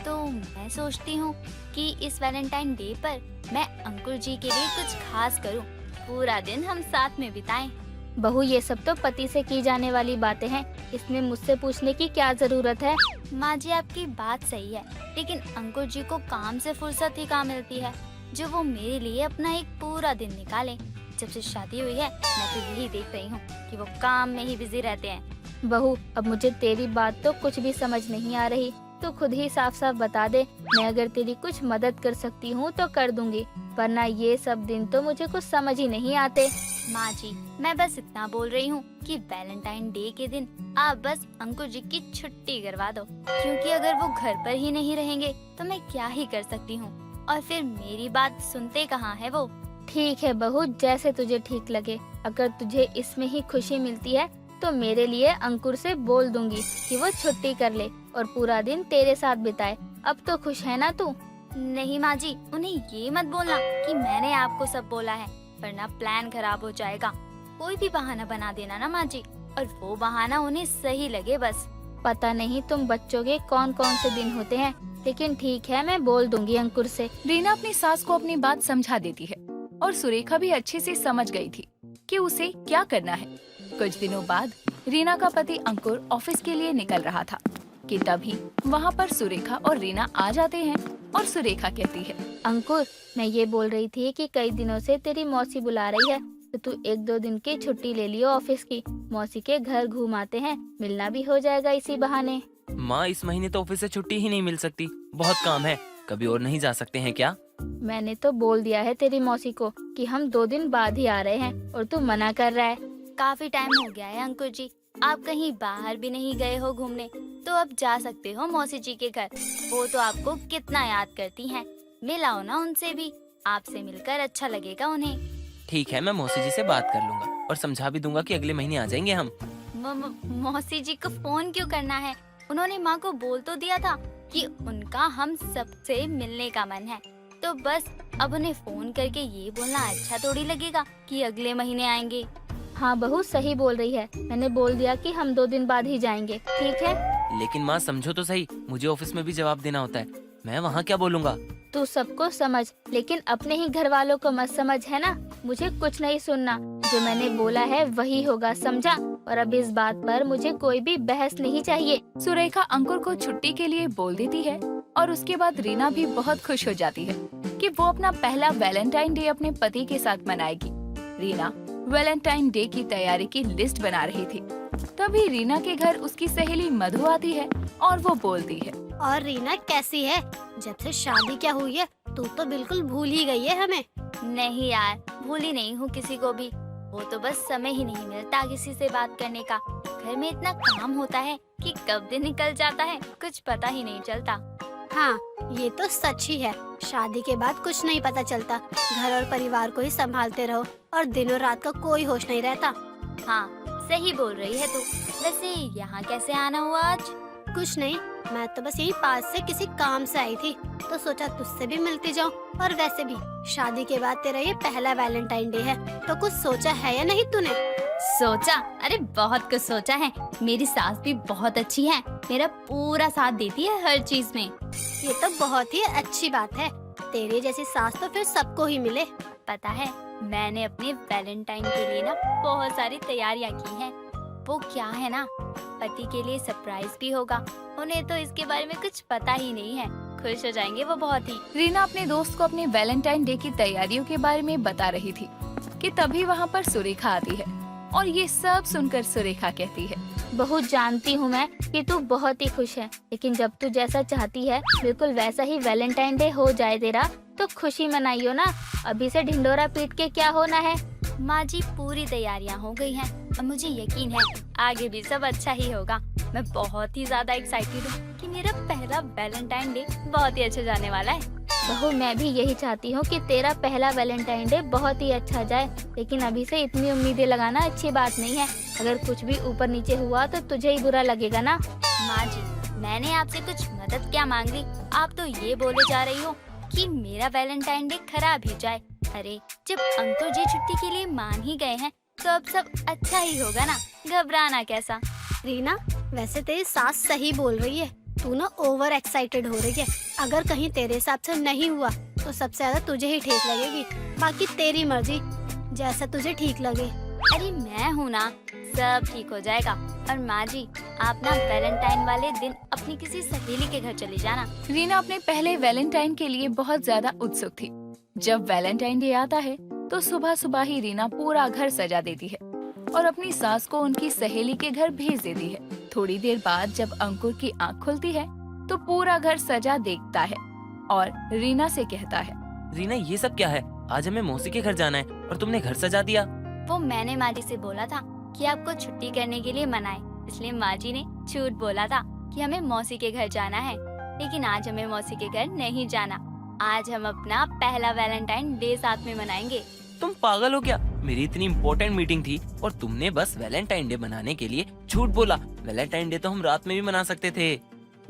तो मैं सोचती हूँ कि इस वैलेंटाइन डे पर मैं अंकुर जी के लिए कुछ खास करूँ, पूरा दिन हम साथ में बिताएं। बहू, ये सब तो पति से की जाने वाली बातें हैं, इसमें मुझसे पूछने की क्या जरूरत है। माँ जी आपकी बात सही है, लेकिन अंकुर जी को काम से फुर्सत ही कहाँ मिलती है जो वो मेरे लिए अपना एक पूरा दिन निकाले। जब से शादी हुई है मैं तो यही देख रही हूँ कि वो काम में ही बिजी रहते हैं। बहू, अब मुझे तेरी बात तो कुछ भी समझ नहीं आ रही, तो खुद ही साफ साफ बता दे। मैं अगर तेरी कुछ मदद कर सकती हूँ तो कर दूंगी, वरना ये सब दिन तो मुझे कुछ समझ ही नहीं आते। माँ जी, मैं बस इतना बोल रही हूँ कि वैलेंटाइन डे के दिन आप बस अंकुर जी की छुट्टी करवा दो, क्योंकि अगर वो घर पर ही नहीं रहेंगे तो मैं क्या ही कर सकती हूँ। और फिर मेरी बात सुनते कहाँ है वो। ठीक है बहू, जैसे तुझे ठीक लगे। अगर तुझे इसमें ही खुशी मिलती है तो मेरे लिए अंकुर से बोल दूंगी कि वो छुट्टी कर ले और पूरा दिन तेरे साथ बिताए। अब तो खुश है ना तू? नहीं माँ जी, उन्हें ये मत बोलना कि मैंने आपको सब बोला है, वरना प्लान खराब हो जाएगा। कोई भी बहाना बना देना ना माँ जी, और वो बहाना उन्हें सही लगे बस। पता नहीं तुम बच्चों के कौन कौन से दिन होते हैं, लेकिन ठीक है, मैं बोल दूंगी अंकुर से। रीना अपनी सास को अपनी बात समझा देती है और सुरेखा भी अच्छे से समझ गई थी कि उसे क्या करना है। कुछ दिनों बाद रीना का पति अंकुर ऑफिस के लिए निकल रहा था कि तभी वहाँ पर सुरेखा और रीना आ जाते हैं और सुरेखा कहती है, अंकुर, मैं ये बोल रही थी कि कई दिनों से तेरी मौसी बुला रही है, तो तू 1-2 दिन की छुट्टी ले लियो ऑफिस की। मौसी के घर घूम आते हैं, मिलना भी हो जाएगा इसी बहाने। माँ, इस महीने तो ऑफिस से छुट्टी ही नहीं मिल सकती, बहुत काम है। कभी और नहीं जा सकते हैं क्या? मैंने तो बोल दिया है तेरी मौसी को कि हम 2 दिन बाद ही आ रहे हैं, और तू मना कर रहा है। काफी टाइम हो गया है अंकुर जी, आप कहीं बाहर भी नहीं गए हो घूमने, तो अब जा सकते हो मौसी जी के घर। वो तो आपको कितना याद करती हैं। मिलाओ ना उनसे भी, आपसे मिलकर अच्छा लगेगा उन्हें। ठीक है, मैं मौसी जी से बात कर लूंगा और समझा भी दूंगा कि अगले महीने आ जाएंगे हम। मौसी जी को फोन क्यों करना है? उन्होंने माँ को बोल तो दिया था कि उनका हम सबसे मिलने का मन है, तो बस अब उन्हें फोन करके ये बोलना अच्छा थोड़ी लगेगा कि अगले महीने आएंगे। हाँ बहू, सही बोल रही है, मैंने बोल दिया कि हम 2 दिन बाद ही जाएंगे। ठीक है, लेकिन माँ समझो तो सही, मुझे ऑफिस में भी जवाब देना होता है, मैं वहाँ क्या बोलूँगा? तू सबको समझ, लेकिन अपने ही घर वालों को मत समझ, है ना? मुझे कुछ नहीं सुनना, जो मैंने बोला है वही होगा, समझा? और अब इस बात पर मुझे कोई भी बहस नहीं चाहिए। सुरेखा अंकुर को छुट्टी के लिए बोल देती है और उसके बाद रीना भी बहुत खुश हो जाती है कि वो अपना पहला वैलेंटाइन डे अपने पति के साथ मनाएगी। रीना वैलेंटाइन डे की तैयारी की लिस्ट बना रही थी, तभी रीना के घर उसकी सहेली मधु आती है और वो बोलती है, और रीना कैसी है? जब से शादी क्या हुई है, तू तो बिल्कुल भूल ही गई है हमें। नहीं यार, भूली नहीं हूँ किसी को भी, वो तो बस समय ही नहीं मिलता किसी से बात करने का। घर में इतना काम होता है कि कब दिन निकल जाता है कुछ पता ही नहीं चलता। हाँ, ये तो सच ही है। शादी के बाद कुछ नहीं पता चलता, घर और परिवार को ही संभालते रहो और दिनों रात का कोई होश नहीं रहता। हाँ, सही बोल रही है तू। वैसे यहाँ कैसे आना हुआ आज? कुछ नहीं, मैं तो बस यही पास से किसी काम से आई थी, तो सोचा तुझसे भी मिलती जाऊं। और वैसे भी शादी के बाद तेरा ये पहला वैलेंटाइन डे है, तो कुछ सोचा है या नहीं तूने? सोचा? अरे बहुत कुछ सोचा है। मेरी सास भी बहुत अच्छी है, मेरा पूरा साथ देती है हर चीज में। ये तो बहुत ही अच्छी बात है। तेरी जैसी सास तो फिर सबको ही मिले। पता है, मैंने अपने वैलेंटाइन के लिए ना बहुत सारी तैयारियां की हैं। वो क्या है ना, पति के लिए सरप्राइज भी होगा। उन्हें तो इसके बारे में कुछ पता ही नहीं है। खुश हो जाएंगे वो बहुत ही। रीना अपने दोस्त को अपने वैलेंटाइन डे की तैयारियों के बारे में बता रही थी कि तभी वहाँ पर सुरेखा आती है और ये सब सुनकर सुरेखा कहती है, बहुत जानती हूँ मैं कि तू बहुत ही खुश है, लेकिन जब तू जैसा चाहती है बिल्कुल वैसा ही वैलेंटाइन डे हो जाए तेरा, तो खुशी मनाइयो ना। अभी से ढिंडोरा पीट के क्या होना है। माँ जी, पूरी तैयारियाँ हो गई हैं और मुझे यकीन है आगे भी सब अच्छा ही होगा। मैं बहुत ही ज्यादा एक्साइटेड हूँ कि मेरा पहला वैलेंटाइन डे बहुत ही अच्छा जाने वाला है। बहू, मैं भी यही चाहती हूँ कि तेरा पहला वैलेंटाइन डे बहुत ही अच्छा जाए, लेकिन अभी से इतनी उम्मीदें लगाना अच्छी बात नहीं है। अगर कुछ भी ऊपर नीचे हुआ तो तुझे ही बुरा लगेगा ना। माँ जी, मैंने आपसे कुछ मदद क्या मांग ली, आप तो ये बोले जा रही हो कि मेरा वैलेंटाइन डे खराब ही जाए। अरे, जब अंकुर जी छुट्टी के लिए मान ही गए हैं तो अब सब अच्छा ही होगा ना, घबराना कैसा। रीना, वैसे तेरी सास सही बोल रही है, तू ना ओवर एक्साइटेड हो रही है। अगर कहीं तेरे हिसाब से नहीं हुआ तो सबसे ज्यादा तुझे ही ठेक लगेगी। बाकी तेरी मर्जी, जैसा तुझे ठीक लगे। अरे मैं हूँ ना, सब ठीक हो जाएगा। और माँ जी, आप ना वैलेंटाइन वाले दिन अपनी किसी सहेली के घर चली जाना। रीना अपने पहले वैलेंटाइन के लिए बहुत ज्यादा उत्सुक थी। जब वैलेंटाइन डे आता है तो सुबह सुबह ही रीना पूरा घर सजा देती है और अपनी सास को उनकी सहेली के घर भेज देती है। थोड़ी देर बाद जब अंकुर की आंख खुलती है तो पूरा घर सजा देखता है और रीना से कहता है, रीना, ये सब क्या है? आज हमें मौसी के घर जाना है और तुमने घर सजा दिया। वो मैंने माँ जी से बोला था कि आपको छुट्टी करने के लिए मनाए, इसलिए माँ जी ने झूठ बोला था कि हमें मौसी के घर जाना है। लेकिन आज हमें मौसी के घर नहीं जाना। आज हम अपना पहला वैलेंटाइन डे साथ में मनाएंगे। तुम पागल हो क्या? मेरी इतनी इम्पोर्टेंट मीटिंग थी और तुमने बस वैलेंटाइन डे मनाने के लिए झूठ बोला। वैलेंटाइन डे तो हम रात में भी मना सकते थे।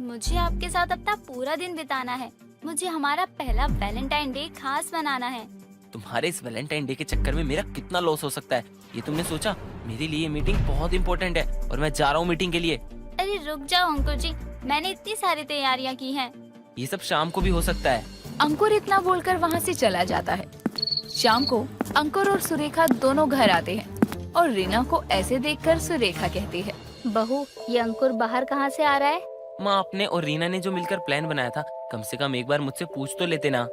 मुझे आपके साथ अपना पूरा दिन बिताना है। मुझे हमारा पहला वैलेंटाइन डे खास मनाना है। तुम्हारे इस वैलेंटाइन डे के चक्कर में मेरा कितना लॉस हो सकता है, ये तुमने सोचा? मेरे लिए मीटिंग बहुत इम्पोर्टेंट है और मैं जा रहा हूँ मीटिंग के लिए। अरे रुक जाओ अंकुर जी, मैंने इतनी सारी तैयारियाँ की हैं। ये सब शाम को भी हो सकता है। अंकुर इतना बोलकर वहाँ से चला जाता है। शाम को अंकुर और सुरेखा दोनों घर आते हैं और रीना को ऐसे देखकर सुरेखा कहती है, बहू, ये अंकुर बाहर कहाँ से आ रहा है? माँ, आपने और रीना ने जो मिलकर प्लान बनाया था, कम से कम एक बार मुझसे पूछ तो लेते ना।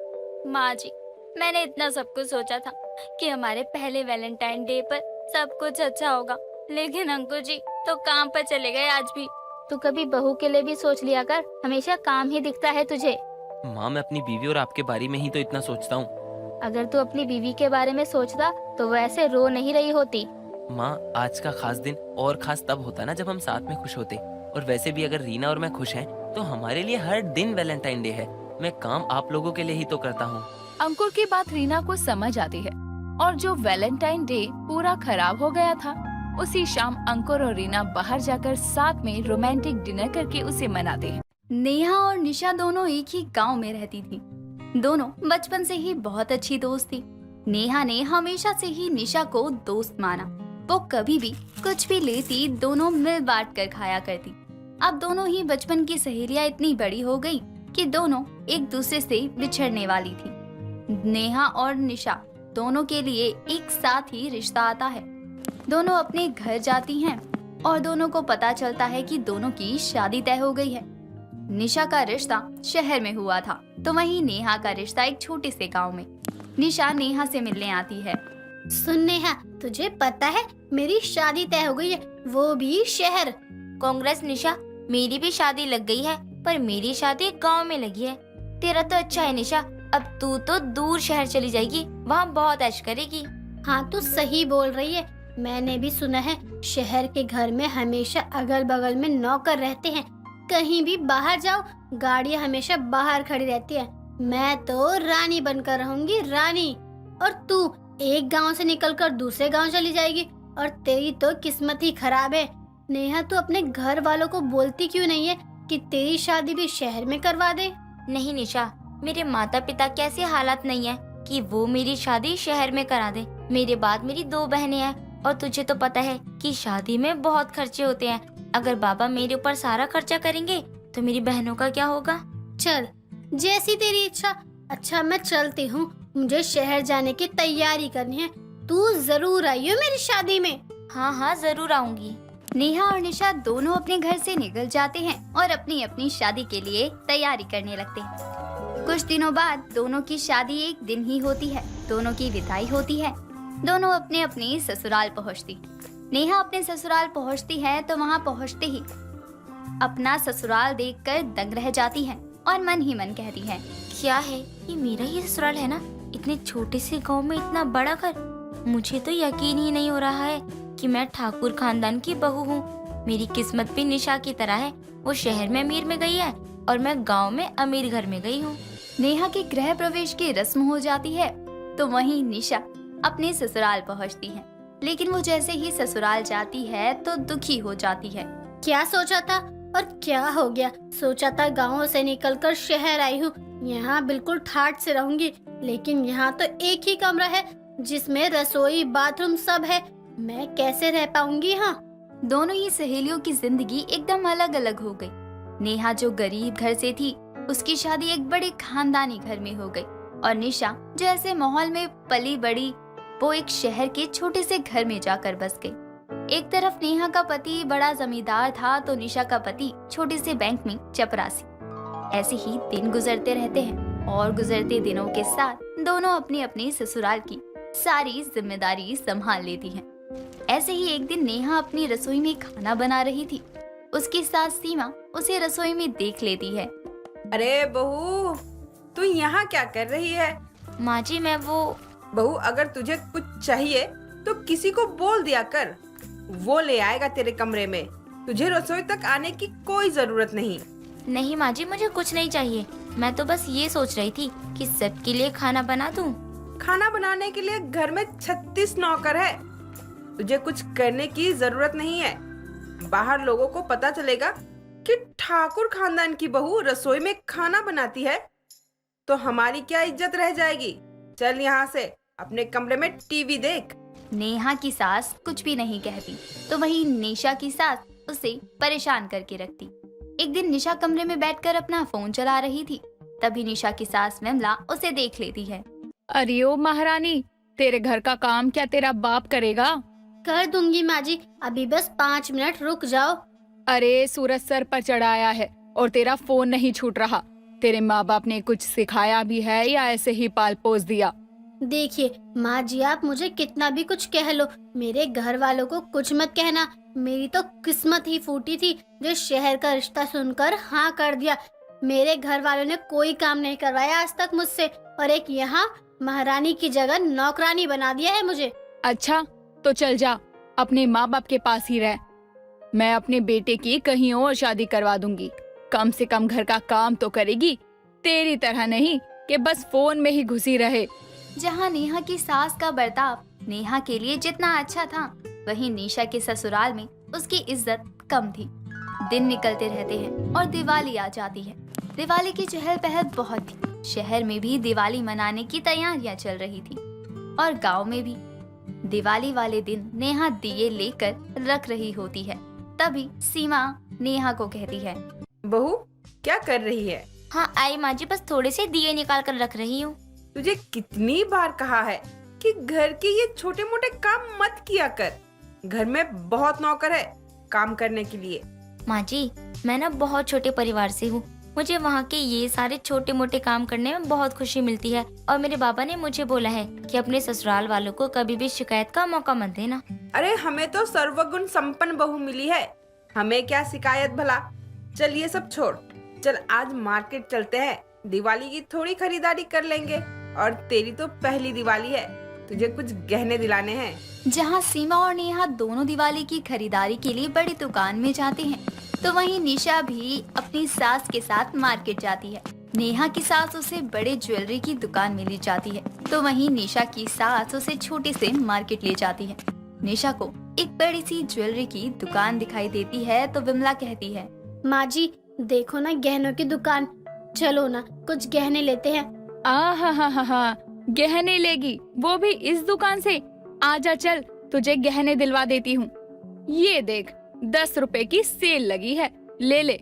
माँ जी, मैंने इतना सब कुछ सोचा था कि हमारे पहले वैलेंटाइन डे पर सब कुछ अच्छा होगा, लेकिन अंकुर जी तो काम पर चले गए आज भी। तू कभी बहू के लिए भी सोच लिया कर, हमेशा काम ही दिखता है तुझे। माँ, मैं अपनी बीवी और आपके बारे में ही तो इतना सोचता हूँ। अगर तू अपनी बीवी के बारे में सोचता तो वो ऐसे रो नहीं रही होती। माँ, आज का खास दिन और खास तब होता ना जब हम साथ में खुश होते। और वैसे भी अगर रीना और मैं खुश हैं तो हमारे लिए हर दिन वैलेंटाइन डे है। मैं काम आप लोगों के लिए ही तो करता हूँ। अंकुर की बात रीना को समझ आती है और जो वैलेंटाइन डे पूरा खराब हो गया था, उसी शाम अंकुर और रीना बाहर जाकर साथ में रोमांटिक डिनर करके उसे मनाते हैं। नेहा और निशा दोनों एक ही गांव में रहती थी। दोनों बचपन से ही बहुत अच्छी दोस्त थी। नेहा ने हमेशा से ही निशा को दोस्त माना। वो कभी भी कुछ भी लेती दोनों मिल बांट कर खाया करती। अब दोनों ही बचपन की सहेलियां इतनी बड़ी हो गई कि दोनों एक दूसरे से बिछड़ने वाली थी। नेहा और निशा दोनों के लिए एक साथ ही रिश्ता आता है। दोनों अपने घर जाती हैं और दोनों को पता चलता है कि दोनों की शादी तय हो गई है। निशा का रिश्ता शहर में हुआ था, तो वहीं नेहा का रिश्ता एक छोटे से गांव में। निशा नेहा से मिलने आती है। सुन नेहा, तुझे पता है मेरी शादी तय हो गई है, वो भी शहर। कांग्रेस निशा, मेरी भी शादी लग गई है, पर मेरी शादी गांव में लगी है। तेरा तो अच्छा है निशा, अब तू तो दूर शहर चली जाएगी, वहाँ बहुत ऐश करेगी। हाँ, तू सही बोल रही है। मैंने भी सुना है शहर के घर में हमेशा अगल बगल में नौकर रहते हैं। कहीं भी बाहर जाओ, गाड़ियाँ हमेशा बाहर खड़ी रहती है। मैं तो रानी बनकर रहूंगी, रानी। और तू एक गांव से निकलकर दूसरे गांव चली जाएगी, और तेरी तो किस्मत ही खराब है। नेहा, तू अपने घर वालों को बोलती क्यों नहीं है कि तेरी शादी भी शहर में करवा दे? नहीं निशा, मेरे माता पिता के ऐसे हालात नहीं है कि वो मेरी शादी शहर में करा दे। मेरे बाद मेरी 2 बहनें हैं, और तुझे तो पता है कि शादी में बहुत खर्चे होते हैं। अगर बाबा मेरे ऊपर सारा खर्चा करेंगे तो मेरी बहनों का क्या होगा? चल, जैसी तेरी इच्छा। अच्छा, मैं चलती हूँ, मुझे शहर जाने की तैयारी करनी है। तू जरूर आइयो मेरी शादी में। हाँ हाँ, जरूर आऊंगी। नेहा और निशा दोनों अपने घर से निकल जाते हैं और अपनी अपनी शादी के लिए तैयारी करने लगते हैं। कुछ दिनों बाद दोनों की शादी एक दिन ही होती है। दोनों की विदाई होती है। दोनों अपने अपने ससुराल पहुंचती। नेहा अपने ससुराल पहुंचती है तो वहां पहुंचते ही अपना ससुराल देखकर दंग रह जाती है और मन ही मन कहती है, क्या है ये, मेरा ही ससुराल है ना? इतने छोटे से गांव में इतना बड़ा घर। मुझे तो यकीन ही नहीं हो रहा है कि मैं ठाकुर खानदान की बहू हूँ। मेरी किस्मत भी निशा की तरह है। वो शहर में अमीर में गई है और मैं गांव में अमीर घर में गई हूँ। नेहा के गृह प्रवेश की रस्म हो जाती है तो वहीं निशा अपने ससुराल पहुंचती है। लेकिन वो जैसे ही ससुराल जाती है तो दुखी हो जाती है। क्या सोचा था और क्या हो गया? सोचा था गाँव से निकलकर शहर आई हूँ, यहाँ बिल्कुल ठाठ से रहूंगी, लेकिन यहाँ तो एक ही कमरा है जिसमें रसोई बाथरूम सब है। मैं कैसे रह पाऊंगी यहाँ? दोनों ही सहेलियों की जिंदगी एकदम अलग अलग हो गई। नेहा जो गरीब घर से थी, उसकी शादी एक बड़े खानदानी घर में हो गई, और निशा जो ऐसे माहौल में पली बड़ी, वो एक शहर के छोटे से घर में जाकर बस गई। एक तरफ नेहा का पति बड़ा जमींदार था तो निशा का पति छोटे से बैंक में चपरासी। ऐसे ही दिन गुजरते रहते हैं और गुजरते दिनों के साथ दोनों अपने अपने ससुराल की सारी जिम्मेदारी संभाल लेती हैं। ऐसे ही एक दिन नेहा अपनी रसोई में खाना बना रही थी। उसकी सास सीमा उसे रसोई में देख लेती है। अरे बहू, तू यहाँ क्या कर रही है? माँ जी, मैं वो बहू, अगर तुझे कुछ चाहिए तो किसी को बोल दिया कर, वो ले आएगा तेरे कमरे में। तुझे रसोई तक आने की कोई जरूरत नहीं। नहीं माँ जी, मुझे कुछ नहीं चाहिए। मैं तो बस ये सोच रही थी कि सबके लिए खाना बना दूं। खाना बनाने के लिए घर में 36 नौकर है। तुझे कुछ करने की जरूरत नहीं है। बाहर लोगों को पता चलेगा कि ठाकुर खानदान की बहू रसोई में खाना बनाती है तो हमारी क्या इज्जत रह जाएगी। चल यहाँ से, अपने कमरे में टीवी देख। नेहा की सास कुछ भी नहीं कहती तो वहीं निशा की सास उसे परेशान करके रखती। एक दिन निशा कमरे में बैठकर अपना फोन चला रही थी। तभी निशा की सास विमला उसे देख लेती है। अरे ओ महारानी, तेरे घर का काम क्या तेरा बाप करेगा? कर दूंगी माँ जी, अभी बस 5 मिनट रुक जाओ। अरे सूरज सर पर चढ़ाया है और तेरा फोन नहीं छूट रहा। तेरे माँ बाप ने कुछ सिखाया भी है या ऐसे ही पाल पोस दिया? देखिए माँ जी, आप मुझे कितना भी कुछ कह लो, मेरे घर वालों को कुछ मत कहना। मेरी तो किस्मत ही फूटी थी जो शहर का रिश्ता सुनकर हाँ कर दिया। मेरे घर वालों ने कोई काम नहीं करवाया आज तक मुझसे, और एक यहाँ महारानी की जगह नौकरानी बना दिया है मुझे। अच्छा तो चल जा, अपने माँ बाप के पास ही रह। मैं अपने बेटे की कहीं और शादी करवा दूंगी। कम से कम घर का काम तो करेगी, तेरी तरह नहीं कि बस फोन में ही घुसी रहे। जहाँ नेहा की सास का बर्ताव नेहा के लिए जितना अच्छा था, वहीं निशा के ससुराल में उसकी इज्जत कम थी। दिन निकलते रहते हैं और दिवाली आ जाती है। दिवाली की चहल पहल बहुत थी। शहर में भी दिवाली मनाने की तैयारियां चल रही थी और गांव में भी। दिवाली वाले दिन नेहा दिए लेकर रख रही होती है। तभी सीमा नेहा को कहती है, बहू क्या कर रही है? हाँ आई माँ जी, बस थोड़े से दिए निकाल कर रख रही हूँ। तुझे कितनी बार कहा है कि घर के ये छोटे मोटे काम मत किया कर। घर में बहुत नौकर है काम करने के लिए। माँ जी, मैं ना बहुत छोटे परिवार से हूँ। मुझे वहाँ के ये सारे छोटे मोटे काम करने में बहुत खुशी मिलती है, और मेरे बाबा ने मुझे बोला है कि अपने ससुराल वालों को कभी भी शिकायत का मौका मत देना। अरे हमें तो सर्वगुण संपन्न बहू मिली है, हमें क्या शिकायत भला। चल ये सब छोड़, चल आज मार्केट चलते हैं, दिवाली की थोड़ी खरीदारी कर लेंगे। और तेरी तो पहली दिवाली है, तुझे कुछ गहने दिलाने हैं। जहाँ सीमा और नेहा दोनों दिवाली की खरीदारी के लिए बड़ी दुकान में जाते हैं, तो वहीं निशा भी अपनी सास के साथ मार्केट जाती है। नेहा की सास उसे बड़े ज्वेलरी की दुकान में ले जाती है, तो वहीं निशा की सास उसे छोटे से मार्केट ले जाती है। निशा को एक बड़ी सी ज्वेलरी की दुकान दिखाई देती है, तो विमला कहती है, माँ जी देखो ना गहनों की दुकान, चलो ना कुछ गहने लेते हैं। हा, गहने लेगी, वो भी इस दुकान से? आजा चल, तुझे गहने दिलवा देती हूँ। ये देख 10 रुपए की सेल लगी है, ले ले।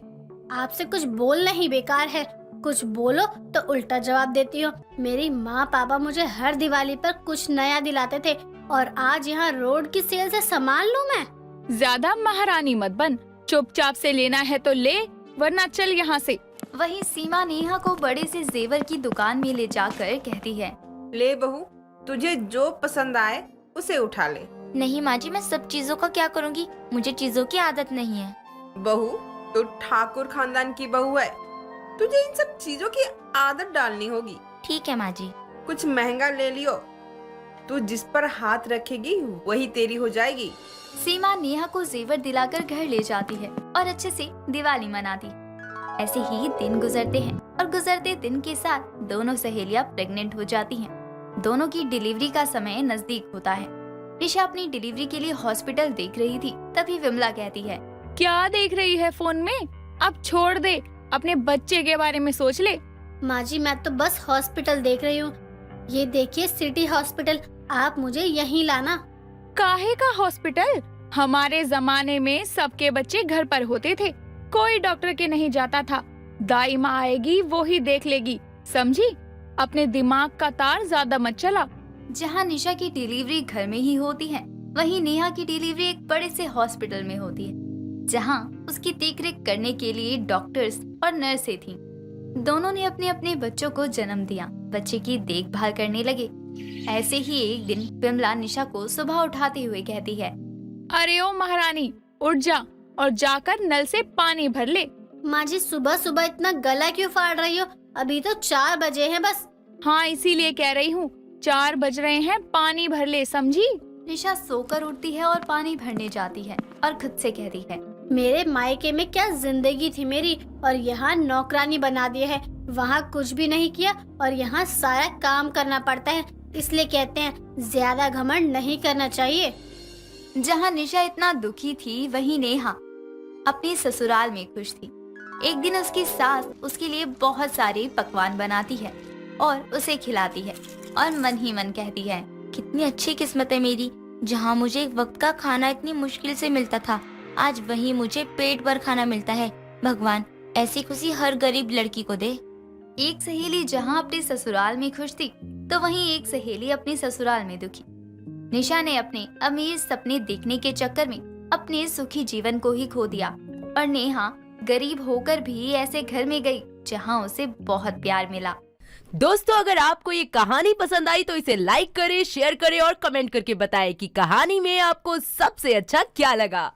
आपसे कुछ बोलना ही बेकार है, कुछ बोलो तो उल्टा जवाब देती हो। मेरी माँ पापा मुझे हर दिवाली पर कुछ नया दिलाते थे और आज यहाँ रोड की सेल से सामान लूँ मैं? ज्यादा महारानी मत बन, चुपचाप से लेना है तो ले, वरना चल यहाँ से। वहीं सीमा नेहा को बड़े से जेवर की दुकान में ले जाकर कहती है, ले बहू, तुझे जो पसंद आए उसे उठा ले। नहीं माँ जी, मैं सब चीजों का क्या करूँगी, मुझे चीजों की आदत नहीं है। बहू, तू ठाकुर खानदान की बहू है, तुझे इन सब चीजों की आदत डालनी होगी। ठीक है माँ जी। कुछ महंगा ले लियो, तू जिस पर हाथ रखेगी वही तेरी हो जाएगी। सीमा नेहा को जेवर दिलाकर घर ले जाती है और अच्छे से दिवाली मनाती। ऐसे ही दिन गुजरते हैं और गुजरते दिन के साथ दोनों सहेलियां प्रेग्नेंट हो जाती हैं। दोनों की डिलीवरी का समय नजदीक होता है। निशा अपनी डिलीवरी के लिए हॉस्पिटल देख रही थी, तभी विमला कहती है, क्या देख रही है फोन में? अब छोड़ दे, अपने बच्चे के बारे में सोच ले। माँ जी मैं तो बस हॉस्पिटल देख रही हूँ, ये देखिए सिटी हॉस्पिटल, आप मुझे यहीं लाना। काहे का हॉस्पिटल? हमारे जमाने में सबके बच्चे घर पर होते थे, कोई डॉक्टर के नहीं जाता था। दाई माँ आएगी वो ही देख लेगी, समझी? अपने दिमाग का तार ज्यादा मत चला। जहाँ निशा की डिलीवरी घर में ही होती है, वहीं नेहा की डिलीवरी एक बड़े से हॉस्पिटल में होती है, जहाँ उसकी देखरेख करने के लिए डॉक्टर्स और नर्सें थीं। दोनों ने अपने अपने बच्चों को जन्म दिया, बच्चे की देखभाल करने लगे। ऐसे ही एक दिन विमला निशा को सुबह उठाते हुए कहती है, अरे ओ महारानी, उठ जा और जाकर नल से पानी भर ले। माँ जी सुबह सुबह इतना गला क्यों फाड़ रही हो? अभी तो 4 बजे हैं बस। हाँ इसीलिए कह रही हूँ, 4 बज रहे हैं, पानी भर ले, समझी? निशा सोकर उठती है और पानी भरने जाती है और खुद से कहती है, मेरे मायके में क्या जिंदगी थी मेरी, और यहाँ नौकरानी बना दिया है। वहाँ कुछ भी नहीं किया और यहाँ सारा काम करना पड़ता है, इसलिए कहते हैं ज्यादा घमंड नहीं करना चाहिए। जहाँ निशा इतना दुखी थी, वहीं नेहा अपने ससुराल में खुश थी। एक दिन उसकी सास उसके लिए बहुत सारे पकवान बनाती है और उसे खिलाती है और मन ही मन कहती है, कितनी अच्छी किस्मत है मेरी, जहाँ मुझे एक वक्त का खाना इतनी मुश्किल से मिलता था, आज वही मुझे पेट भर खाना मिलता है। भगवान ऐसी खुशी हर गरीब लड़की को दे। एक सहेली जहाँ अपने ससुराल में खुश थी, तो वहीं एक सहेली अपने ससुराल में दुखी। निशा ने अपने अमीर सपने देखने के चक्कर में अपने सुखी जीवन को ही खो दिया और नेहा गरीब होकर भी ऐसे घर में गई जहाँ उसे बहुत प्यार मिला। दोस्तों अगर आपको ये कहानी पसंद आई तो इसे लाइक करें, शेयर करें और कमेंट करके बताएं कि कहानी में आपको सबसे अच्छा क्या लगा।